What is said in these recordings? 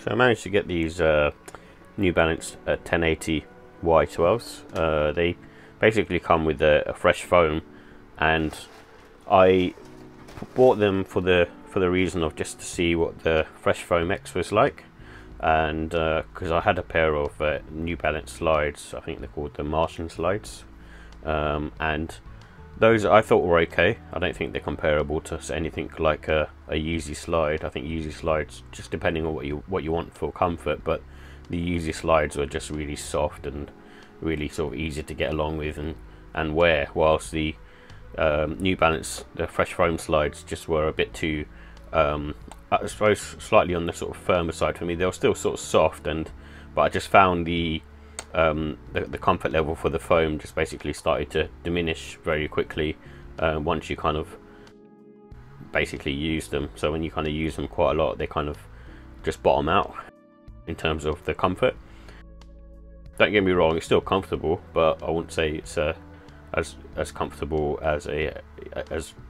So I managed to get these New Balance 1080v12s. They basically come with a fresh foam, and I bought them for the reason of just to see what the Fresh Foam X was like, and because I had a pair of New Balance slides, I think they're called the Martian slides, and those I thought were okay. I don't think they're comparable to anything like a Yeezy slide. I think Yeezy slides, just depending on what you want for comfort, but the Yeezy slides were just really soft and really sort of easy to get along with and wear, whilst the New Balance, the Fresh Foam slides, just were a bit too, I suppose, slightly on the sort of firmer side for me. They were still sort of soft, but I just found the comfort level for the foam just basically started to diminish very quickly once you kind of basically use them. So when you kind of use them quite a lot, they kind of just bottom out in terms of the comfort. Don't get me wrong, it's still comfortable, but I wouldn't say it's as comfortable as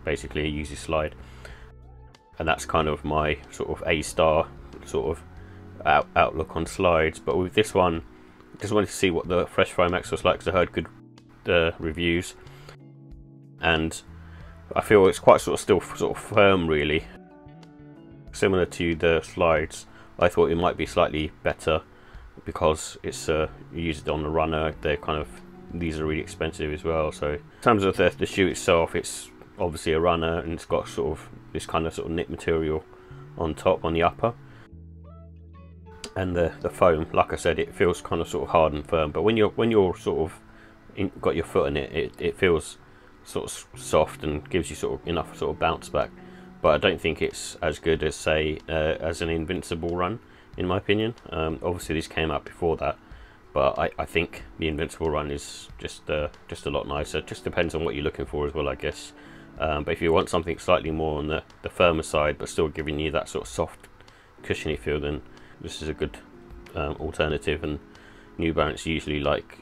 basically a Yeezy slide. And that's kind of my sort of A-star sort of outlook on slides. But with this one, just wanted to see what the Fresh Foam X was like, because I heard good reviews, and I feel it's quite still sort of firm, really similar to the slides. I thought it might be slightly better because it's you use it on the runner. These are really expensive as well. So in terms of the shoe itself, it's obviously a runner, and it's got sort of this kind of knit material on top, on the upper. And the foam, like I said, it feels kind of sort of hard and firm, but when you're sort of got your foot in it feels sort of soft and gives you sort of enough sort of bounce back. But I don't think it's as good as, say, as an Invincible Run, in my opinion. Obviously these came out before that, but I think the Invincible Run is just a lot nicer. It just depends on what you're looking for as well, I guess. But if you want something slightly more on the firmer side, but still giving you that sort of soft, cushiony feel, then this is a good alternative. And New Balance usually, like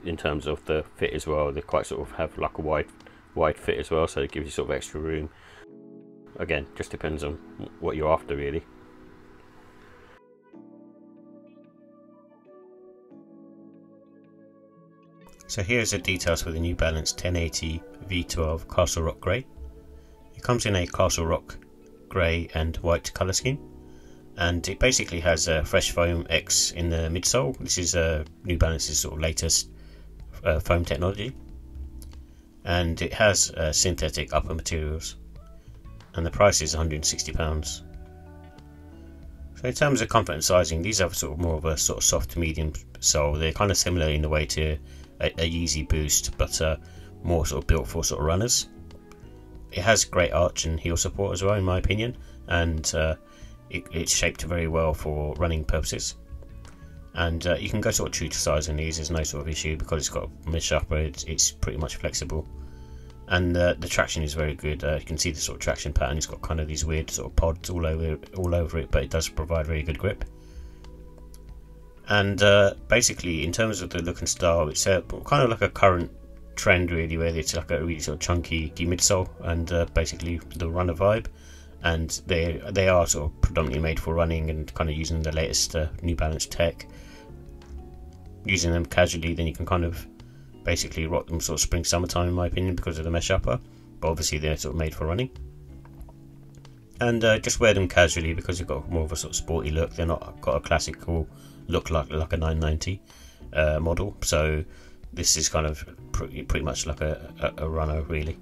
in terms of the fit as well, they quite sort of have like a wide fit as well, so it gives you sort of extra room. Again, just depends on what you're after, really. So here's the details for the New Balance 1080v12 Castlerock Grey. It comes in a Castlerock Grey and white colour scheme, and it basically has a Fresh Foam X in the midsole. This is New Balance's sort of latest foam technology, and it has synthetic upper materials, and the price is £160. So in terms of comfort and sizing, these are sort of more of a sort of soft to medium sole. They're kind of similar in the way to a Yeezy Boost, but more sort of built for sort of runners. It has great arch and heel support as well, in my opinion, and it's shaped very well for running purposes. And you can go sort of true to size in these. There's no sort of issue because it's got a mesh upper. It's pretty much flexible, and the traction is very good. You can see the sort of traction pattern. It's got kind of these weird sort of pods all over it, but it does provide very good grip. And basically, in terms of the look and style, it's kind of like a current trend, really, where it's like a really sort of chunky midsole and basically the runner vibe. And they are sort of predominantly made for running and kind of using the latest New Balance tech. Using them casually, then you can kind of basically rock them sort of spring summertime, in my opinion, because of the mesh upper. But obviously they're sort of made for running. And just wear them casually because you've got more of a sort of sporty look. They're not got a classical look like a 990 model. So this is kind of pretty much like a runner, really.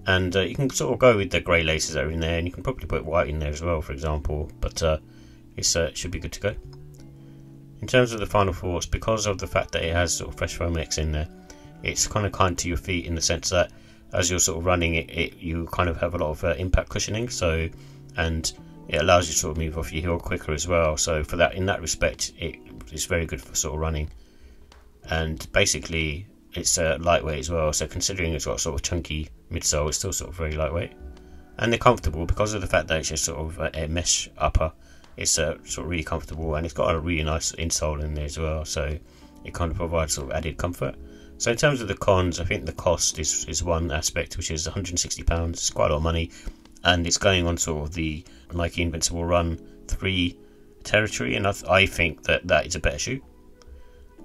And you can sort of go with the grey laces that are in there, and you can probably put white in there as well, for example. But it should be good to go. In terms of the final thoughts, because of the fact that it has sort of Fresh Foam X in there, it's kind of kind to your feet in the sense that as you're sort of running you kind of have a lot of impact cushioning. So, and it allows you to sort of move off your heel quicker as well. So for that, in that respect, it's very good for sort of running. And basically, it's lightweight as well. So considering it's got sort of chunky midsole, it's still sort of very lightweight. And they're comfortable because of the fact that it's just sort of a mesh upper. It's sort of really comfortable, and it's got a really nice insole in there as well. So it kind of provides sort of added comfort. So in terms of the cons, I think the cost is one aspect, which is £160. It's quite a lot of money, and it's going on sort of the Nike Invincible Run 3 territory, and I think that is a better shoe.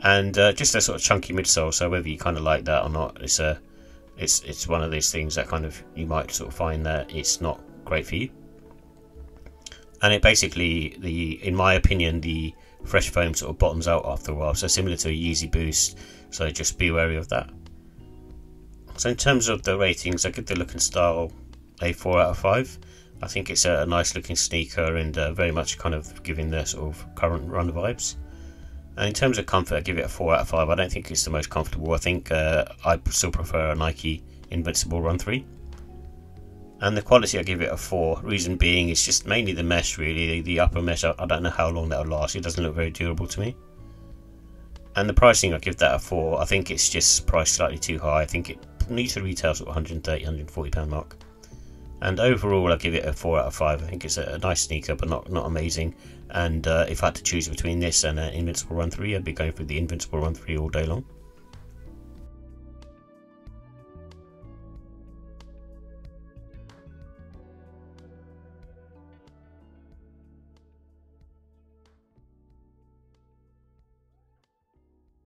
And just a sort of chunky midsole, so whether you kind of like that or not, it's one of those things that kind of you might sort of find that it's not great for you. And it basically, in my opinion, the fresh foam sort of bottoms out after a while, so similar to a Yeezy Boost, so just be wary of that. So in terms of the ratings, I give the look and style a 4 out of 5. I think it's a nice looking sneaker, and very much kind of giving the sort of current run vibes. And in terms of comfort, I give it a 4 out of 5. I don't think it's the most comfortable. I think I still prefer a Nike Invincible Run 3. And the quality, I give it a 4. Reason being, it's just mainly the mesh really. The upper mesh, I don't know how long that'll last. It doesn't look very durable to me. And the pricing, I give that a 4. I think it's just priced slightly too high. I think it needs to retail sort of £130, £140 mark. And overall, I give it a 4 out of 5. I think it's a nice sneaker, but not amazing. And if I had to choose between this and an Invincible Run 3, I'd be going for the Invincible Run 3 all day long.